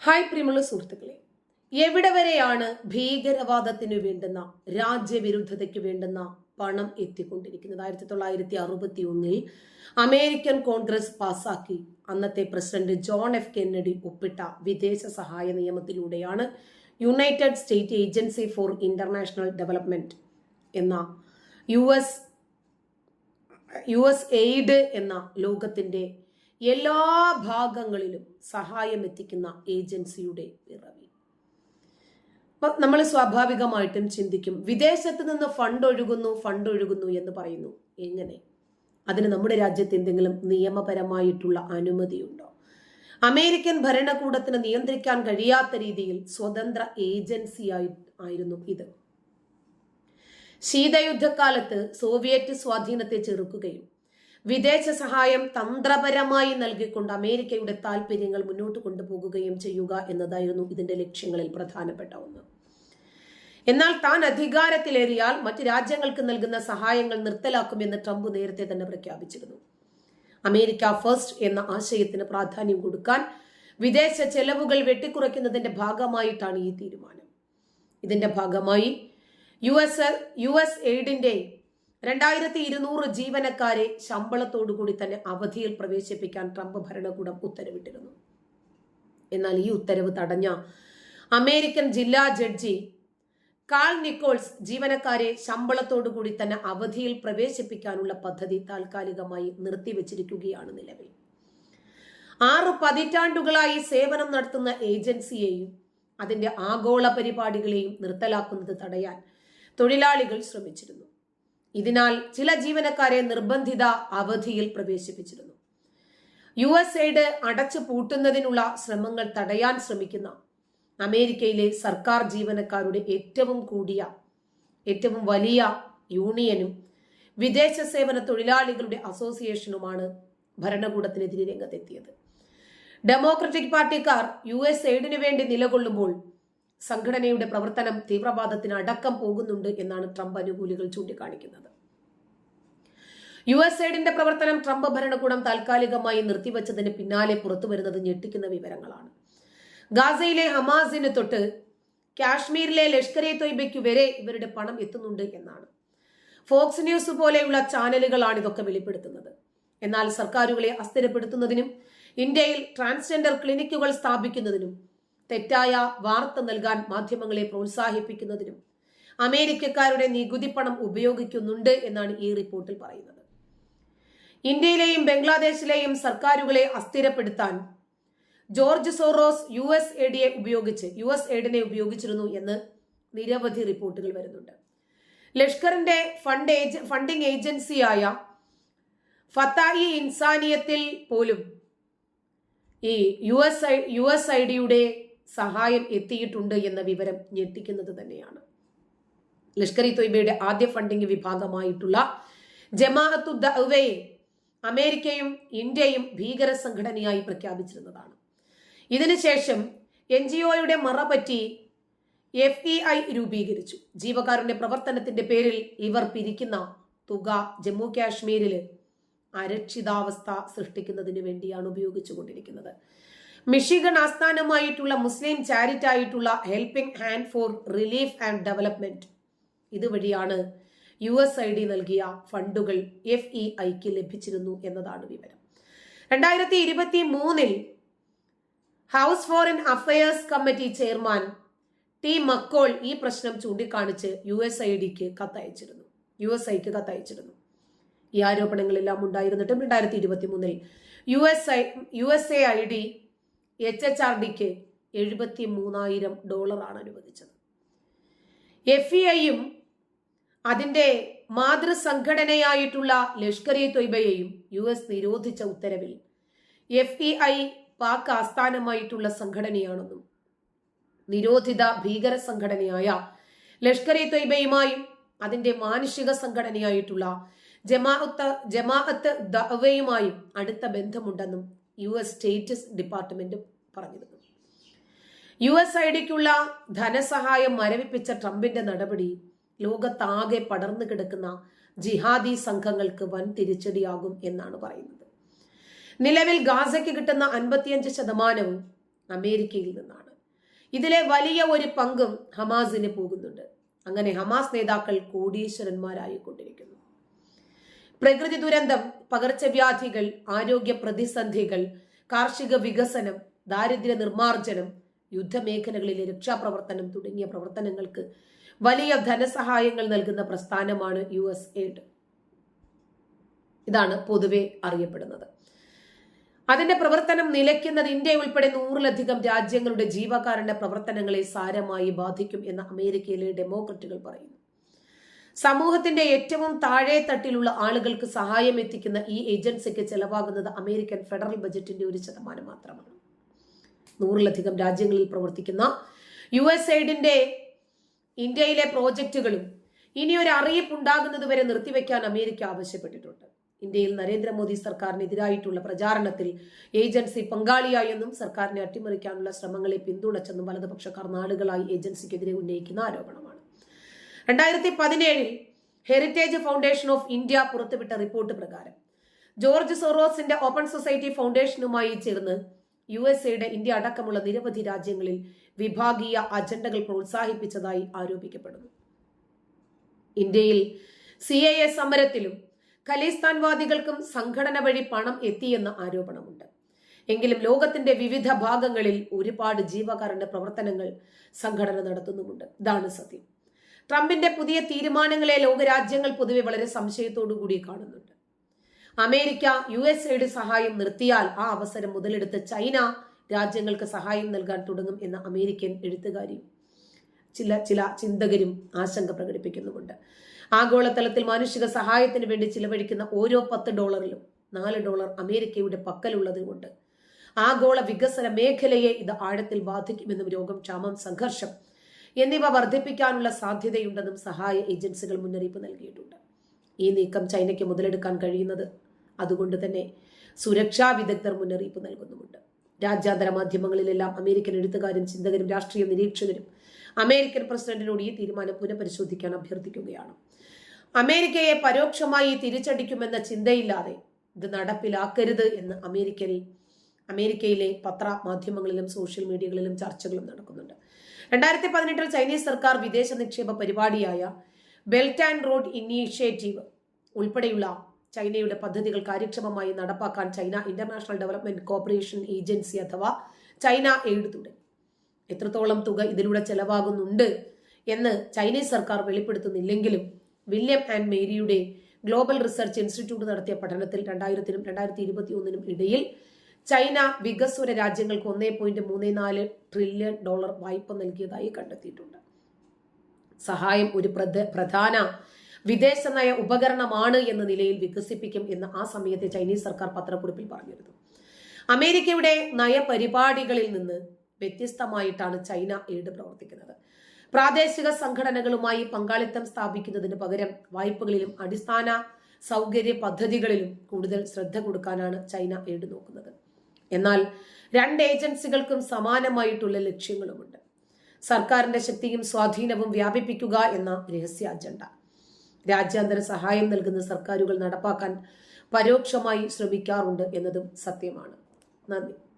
Hi പ്രിയമുള്ള സുഹൃത്തുക്കളെ, എവിടെ വരെയാണ് ഭീകരവാദത്തിന് വേണ്ടുന്ന രാജ്യവിരുദ്ധതയ്ക്ക് വേണ്ടുന്ന പണം എത്തിക്കൊണ്ടിരിക്കുന്നത്? 1961 അമേരിക്കൻ കോൺഗ്രസ് പാസാക്കി അന്നത്തെ പ്രസിഡന്റ് ജോൺ എഫ് കെന്നഡി ഒപ്പിട്ട വിദേശ സഹായ നിയമത്തിലൂടെയാണ് united state agency for international development എന്ന യു എസ് എയ്ഡ് എന്ന ലോകത്തിന്റെ എല്ലാ ഭാഗങ്ങളിലും സഹായം എത്തിക്കുന്ന ഏജൻസിയുടെ പിറവി. നമ്മൾ സ്വാഭാവികമായിട്ടും ചിന്തിക്കും, വിദേശത്ത് നിന്ന് ഫണ്ട് ഒഴുകുന്നു എന്ന് പറയുന്നു. എങ്ങനെ? അതിന് നമ്മുടെ രാജ്യത്ത് എന്തെങ്കിലും നിയമപരമായിട്ടുള്ള അനുമതിയുണ്ടോ? അമേരിക്കൻ ഭരണകൂടത്തിന് നിയന്ത്രിക്കാൻ കഴിയാത്ത രീതിയിൽ സ്വതന്ത്ര ഏജൻസി ആയിരുന്നു ഇത്. ശീതയുദ്ധകാലത്ത് സോവിയറ്റ് സ്വാധീനത്തെ ചെറുക്കുകയും വിദേശ സഹായം തന്ത്രപരമായി നൽകിക്കൊണ്ട് അമേരിക്കയുടെ താല്പര്യങ്ങൾ മുന്നോട്ട് കൊണ്ടുപോകുകയും ചെയ്യുക എന്നതായിരുന്നു ഇതിന്റെ ലക്ഷ്യങ്ങളിൽ പ്രധാനപ്പെട്ട ഒന്ന്. എന്നാൽ താൻ അധികാരത്തിലേറിയാൽ മറ്റ് രാജ്യങ്ങൾക്ക് നൽകുന്ന സഹായങ്ങൾ നിർത്തലാക്കുമെന്ന് ട്രംപ് നേരത്തെ തന്നെ പ്രഖ്യാപിച്ചിരുന്നു. അമേരിക്ക ഫസ്റ്റ് എന്ന ആശയത്തിന് പ്രാധാന്യം കൊടുക്കാൻ വിദേശ ചെലവുകൾ വെട്ടിക്കുറയ്ക്കുന്നതിന്റെ ഭാഗമായിട്ടാണ് ഈ തീരുമാനം. ഇതിന്റെ ഭാഗമായി യു എസ് എയ്ഡിന്റെ 2200 ജീവനക്കാരെ ശമ്പളത്തോടുകൂടി തന്നെ അവധിയിൽ പ്രവേശിപ്പിക്കാൻ ട്രംപ് ഭരണകൂടം ഉത്തരവിട്ടിരുന്നു. എന്നാൽ ഈ ഉത്തരവ് തടഞ്ഞ അമേരിക്കൻ ജില്ലാ ജഡ്ജി കാൾ നിക്കോൾസ് ജീവനക്കാരെ ശമ്പളത്തോടുകൂടി തന്നെ അവധിയിൽ പ്രവേശിപ്പിക്കാനുള്ള പദ്ധതി താൽക്കാലികമായി നിർത്തിവെച്ചിരിക്കുകയാണ് നിലവിൽ. 6 പതിറ്റാണ്ടുകളായി സേവനം നടത്തുന്ന ഏജൻസിയെയും അതിന്റെ ആഗോള പരിപാടികളെയും നിർത്തലാക്കുന്നത് തടയാൻ തൊഴിലാളികൾ ശ്രമിച്ചിരുന്നു. ഇതിനാൽ ചില ജീവനക്കാരെ നിർബന്ധിത അവധിയിൽ പ്രവേശിപ്പിച്ചിരുന്നു. യു എസ് എയ്ഡ് അടച്ചു പൂട്ടുന്നതിനുള്ള ശ്രമങ്ങൾ തടയാൻ ശ്രമിക്കുന്ന അമേരിക്കയിലെ സർക്കാർ ജീവനക്കാരുടെ ഏറ്റവും വലിയ യൂണിയനും വിദേശ സേവന തൊഴിലാളികളുടെ അസോസിയേഷനുമാണ് ഭരണകൂടത്തിനെതിരെ രംഗത്തെത്തിയത്. ഡെമോക്രറ്റിക് പാർട്ടിക്കാർ യു എസ് എയ്ഡിന് വേണ്ടി നിലകൊള്ളുമ്പോൾ സംഘടനയുടെ പ്രവർത്തനം തീവ്രവാദത്തിന് അടക്കം പോകുന്നുണ്ട് എന്നാണ് ട്രംപ് അനുകൂലികൾ ചൂണ്ടിക്കാണിക്കുന്നത്. യു എസ് എയ്ഡിന്റെ പ്രവർത്തനം ട്രംപ് ഭരണകൂടം താൽക്കാലികമായി നിർത്തിവച്ചതിന് പിന്നാലെ പുറത്തുവരുന്നത് ഞെട്ടിക്കുന്ന വിവരങ്ങളാണ്. ഗാസയിലെ ഹമാസിന് തൊട്ട് കാശ്മീരിലെ ലഷ്കർ ഇ തൊയ്ബയ്ക്ക് വരെ ഇവരുടെ പണം എത്തുന്നുണ്ട് എന്നാണ്. ഫോക്സ് ന്യൂസ് പോലെയുള്ള ചാനലുകളാണ് ഇതൊക്കെ വെളിപ്പെടുത്തുന്നത്. എന്നാൽ സർക്കാരുകളെ അസ്ഥിരപ്പെടുത്തുന്നതിനും ഇന്ത്യയിൽ ട്രാൻസ്ജെൻഡർ ക്ലിനിക്കുകൾ സ്ഥാപിക്കുന്നതിനും തെറ്റായ വാർത്ത നൽകാൻ മാധ്യമങ്ങളെ പ്രോത്സാഹിപ്പിക്കുന്നതിനും അമേരിക്കക്കാരുടെ നികുതി പണം ഉപയോഗിക്കുന്നുണ്ട് എന്നാണ് ഈ റിപ്പോർട്ടിൽ പറയുന്നത്. ഇന്ത്യയിലെയും ബംഗ്ലാദേശിലെയും സർക്കാരുകളെ അസ്ഥിരപ്പെടുത്താൻ ജോർജ് സോറോസ് യു എസ് എയ്ഡിനെ ഉപയോഗിച്ചിരുന്നു എന്ന് നിരവധി റിപ്പോർട്ടുകൾ വരുന്നുണ്ട്. ലഷ്കറിന്റെ ഫണ്ടിംഗ് ഏജൻസിയായ ഫത്തായി ഇൻസാനിയത്തിൽ പോലും ഈ യു എസ് ഐഡിയുടെ സഹായം എത്തിയിട്ടുണ്ട് എന്ന വിവരം ഞെട്ടിക്കുന്നത് തന്നെയാണ്. ലഷ്കർ ഇ തൊയ്ബയുടെ ആദ്യ ഫണ്ടിംഗ് വിഭാഗമായിട്ടുള്ള ജമാഅത്തു ദഅവയെ അമേരിക്കയും ഇന്ത്യയും ഭീകര സംഘടനയായി പ്രഖ്യാപിച്ചിരുന്നതാണ്. ഇതിനുശേഷം NGOയുടെ മറപറ്റി FEI രൂപീകരിച്ചു. ജീവകാരുണ്യ പ്രവർത്തനത്തിന്റെ പേരിൽ ഇവർ പിരിക്കുന്ന തുക ജമ്മു കാശ്മീരില് അരക്ഷിതാവസ്ഥ സൃഷ്ടിക്കുന്നതിന് വേണ്ടിയാണ് ഉപയോഗിച്ചുകൊണ്ടിരിക്കുന്നത്. മിഷിഗൺ ആസ്ഥാനമായിട്ടുള്ള മുസ്ലിം ചാരിറ്റി ആയിട്ടുള്ള helping hand for relief and development ഇതുവഴിയാണ് USAID നൽകിയ ഫണ്ടുകൾ FEIക്ക് ലഭിച്ചിരുന്നു എന്നതാണ് വിവരം. 2023 house foreign affairs committee chairman T McCaul ഈ പ്രശ്നം ചൂണ്ടിക്കാണിച്ച് USAIക്ക് കത്തയച്ചിരുന്നു. ഈ ആരോപണങ്ങളെല്ലാം ഉണ്ടായിരുന്നിട്ടും 2023 USAID HHRDക്ക് $73,000 അനുവദിച്ചത്. FEIയും അതിന്റെ മാതൃസംഘടനയായിട്ടുള്ള ലഷ്കർ ഇ തൊയ്ബയെയും US നിരോധിച്ച ഉത്തരവിൽ FEI പാക് ആസ്ഥാനമായിട്ടുള്ള സംഘടനയാണെന്നും നിരോധിത ഭീകര സംഘടനയായ ലഷ്കർ ഇ തൊയ്ബയുമായും അതിന്റെ മാനുഷിക സംഘടനയായിട്ടുള്ള ജമാഅത്ത് ദഅവയുമായും അടുത്ത ബന്ധമുണ്ടെന്നും US സ്റ്റേറ്റ് ഡിപ്പാർട്ട്മെന്റ് പറഞ്ഞിരുന്നു. USAIDക്കുള്ള ധനസഹായം മരവിപ്പിച്ച ട്രംപിന്റെ നടപടി ലോകത്താകെ പടർന്നു കിടക്കുന്ന ജിഹാദി സംഘങ്ങൾക്ക് വൻ തിരിച്ചടിയാകും എന്നാണ് പറയുന്നത്. നിലവിൽ ഗാസയ്ക്ക് കിട്ടുന്ന 55% അമേരിക്കയിൽ നിന്നാണ്. ഇതിലെ വലിയ ഒരു പങ്കും ഹമാസിന് പോകുന്നുണ്ട്. അങ്ങനെ ഹമാസ് നേതാക്കൾ കോടീശ്വരന്മാരായിക്കൊണ്ടിരിക്കുന്നു. പ്രകൃതി ദുരന്തം, പകർച്ചവ്യാധികൾ, ആരോഗ്യ പ്രതിസന്ധികൾ, കാർഷിക വികസനം, ദാരിദ്ര്യ നിർമ്മാർജ്ജനം, യുദ്ധമേഖലകളിലെ രക്ഷാപ്രവർത്തനം തുടങ്ങിയ പ്രവർത്തനങ്ങൾക്ക് വലിയ ധനസഹായങ്ങൾ നൽകുന്ന പ്രസ്ഥാനമാണ് USAID. ഇതാണ് പൊതുവെ അറിയപ്പെടുന്നത്. അതിന്റെ പ്രവർത്തനം നിലയ്ക്കുന്നത് ഇന്ത്യ ഉൾപ്പെടെ 100-ലധികം രാജ്യങ്ങളുടെ ജീവകാരുണ്യ പ്രവർത്തനങ്ങളെ സാരമായി ബാധിക്കും എന്ന് അമേരിക്കയിലെ ഡെമോക്രറ്റുകൾ പറയുന്നു. സമൂഹത്തിന്റെ ഏറ്റവും താഴെ തട്ടിലുള്ള ആളുകൾക്ക് സഹായം എത്തിക്കുന്ന ഈ ഏജൻസിക്ക് ചെലവാകുന്നത് അമേരിക്കൻ ഫെഡറൽ ബജറ്റിന്റെ 1% മാത്രമാണ്. 100-ലധികം രാജ്യങ്ങളിൽ പ്രവർത്തിക്കുന്ന USAIDന്റെ ഇന്ത്യയിലെ പ്രോജക്റ്റുകളും ഇനി ഒരു അറിയിപ്പ് ഉണ്ടാകുന്നത് വരെ നിർത്തിവെക്കാൻ അമേരിക്ക ആവശ്യപ്പെട്ടിട്ടുണ്ട്. ഇന്ത്യയിൽ നരേന്ദ്രമോദി സർക്കാരിനെതിരായിട്ടുള്ള പ്രചാരണത്തിൽ ഏജൻസി പങ്കാളിയായെന്നും സർക്കാരിനെ അട്ടിമറിക്കാനുള്ള ശ്രമങ്ങളെ പിന്തുണച്ചെന്നും വലതുപക്ഷക്കാർ നാളുകളായി ഏജൻസിക്കെതിരെ ഉന്നയിക്കുന്ന ആരോപണമാണ്. 2017 ഹെറിറ്റേജ് ഫൗണ്ടേഷൻ ഓഫ് ഇന്ത്യ പുറത്തുവിട്ട റിപ്പോർട്ട് പ്രകാരം ജോർജ് സോറോസിന്റെ ഓപ്പൺ സൊസൈറ്റി ഫൗണ്ടേഷനുമായി ചേർന്ന് USAID ഇന്ത്യ അടക്കമുള്ള നിരവധി രാജ്യങ്ങളിൽ വിഭാഗീയ അജണ്ടകൾ പ്രോത്സാഹിപ്പിച്ചതായി ആരോപിക്കപ്പെടുന്നു. ഇന്ത്യയിൽ CAA സമരത്തിലും ഖലിസ്ഥാൻവാദികൾക്കും സംഘടന വഴി പണം എത്തിയെന്ന ആരോപണമുണ്ട്. എങ്കിലും ലോകത്തിന്റെ വിവിധ ഭാഗങ്ങളിൽ ഒരുപാട് ജീവകാരുണ്യ പ്രവർത്തനങ്ങൾ സംഘടന നടത്തുന്നുമുണ്ട്. ഇതാണ് സത്യം. ട്രംപിന്റെ പുതിയ തീരുമാനങ്ങളെ ലോകരാജ്യങ്ങൾ പൊതുവെ വളരെ സംശയത്തോടു കൂടി കാണുന്നുണ്ട്. അമേരിക്ക USAID സഹായം നിർത്തിയാൽ ആ അവസരം മുതലെടുത്ത് ചൈന രാജ്യങ്ങൾക്ക് സഹായം നൽകാൻ തുടങ്ങും എന്ന അമേരിക്കൻ എഴുത്തുകാരും ചില ചിന്തകരും ആശങ്ക പ്രകടിപ്പിക്കുന്നുമുണ്ട്. ആഗോളതലത്തിൽ മാനുഷിക സഹായത്തിന് വേണ്ടി ചിലവഴിക്കുന്ന ഓരോ $10 $4 അമേരിക്കയുടെ പക്കലുള്ളത് കൊണ്ട് ആഗോള വികസന മേഖലയെ ഇത് ആഴത്തിൽ ബാധിക്കുമെന്നും രോഗം, ക്ഷാമം, സംഘർഷം എന്നിവ വർദ്ധിപ്പിക്കാനുള്ള സാധ്യതയുണ്ടെന്നും സഹായ ഏജൻസികൾ മുന്നറിയിപ്പ് നൽകിയിട്ടുണ്ട്. ഈ നീക്കം ചൈനയ്ക്ക് മുതലെടുക്കാൻ കഴിയുന്നത് അതുകൊണ്ട് തന്നെ സുരക്ഷാ വിദഗ്ധർ മുന്നറിയിപ്പ് നൽകുന്നുമുണ്ട്. രാജ്യാന്തര മാധ്യമങ്ങളിലെല്ലാം അമേരിക്കൻ എഴുത്തുകാരും ചിന്തകരും രാഷ്ട്രീയ നിരീക്ഷകരും അമേരിക്കൻ പ്രസിഡന്റിനോട് ഈ തീരുമാനം പുനഃപരിശോധിക്കാൻ അഭ്യർത്ഥിക്കുകയാണ്. അമേരിക്കയെ പരോക്ഷമായി തിരിച്ചടിക്കുമെന്ന ചിന്തയില്ലാതെ ഇത് നടപ്പിലാക്കരുത് എന്ന് അമേരിക്കയിലെ പത്രമാധ്യമങ്ങളിലും സോഷ്യൽ മീഡിയകളിലും ചർച്ചകളും നടക്കുന്നുണ്ട്. 2018 ചൈനീസ് സർക്കാർ വിദേശ നിക്ഷേപ പരിപാടിയായ ബെൽറ്റ് ആൻഡ് റോഡ് ഇനീഷ്യേറ്റീവ് ഉൾപ്പെടെയുള്ള ചൈനയുടെ പദ്ധതികൾ കാര്യക്ഷമമായി നടപ്പാക്കാൻ China international development corporation agency അഥവാ ചൈന എയ്ഡ് തുടങ്ങി. എത്രത്തോളം തുക ഇതിലൂടെ ചെലവാകുന്നുണ്ട് എന്ന് ചൈനീസ് സർക്കാർ വെളിപ്പെടുത്തുന്നില്ലെങ്കിലും വില്യം ആൻഡ് മേരിയുടെ ഗ്ലോബൽ റിസർച്ച് ഇൻസ്റ്റിറ്റ്യൂട്ട് നടത്തിയ പഠനത്തിൽ 2000-നും 2021-നും ഇടയിൽ ചൈന വികസ്വര രാജ്യങ്ങൾക്ക് $1.34 ട്രില്യൺ വായ്പ നൽകിയതായി കണ്ടെത്തിയിട്ടുണ്ട്. സഹായം ഒരു പ്രധാന വിദേശ നയ ഉപകരണമാണ് എന്ന നിലയിൽ വികസിപ്പിക്കും എന്ന് ആ സമയത്തെ ചൈനീസ് സർക്കാർ പത്രക്കുറിപ്പിൽ പറഞ്ഞിരുന്നു. അമേരിക്കയുടെ നയപരിപാടികളിൽ നിന്ന് വ്യത്യസ്തമായിട്ടാണ് ചൈന എയ്ഡ് പ്രവർത്തിക്കുന്നത്. പ്രാദേശിക സംഘടനകളുമായി പങ്കാളിത്തം സ്ഥാപിക്കുന്നതിന് പകരം വായ്പകളിലും അടിസ്ഥാന സൗകര്യ പദ്ധതികളിലും കൂടുതൽ ശ്രദ്ധ കൊടുക്കാനാണ് ചൈന എയ്ഡ് നോക്കുന്നത്. എന്നാൽ രണ്ട് ഏജൻസികൾക്കും സമാനമായിട്ടുള്ള ലക്ഷ്യങ്ങളുമുണ്ട്. സർക്കാരിന്റെ ശക്തിയും സ്വാധീനവും വ്യാപിപ്പിക്കുക എന്ന രഹസ്യ അജണ്ട രാജ്യാന്തര സഹായം നൽകുന്ന സർക്കാരുകൾ നടപ്പാക്കാൻ പരോക്ഷമായി ശ്രമിക്കാറുണ്ട് എന്നതും സത്യമാണ്. നന്ദി.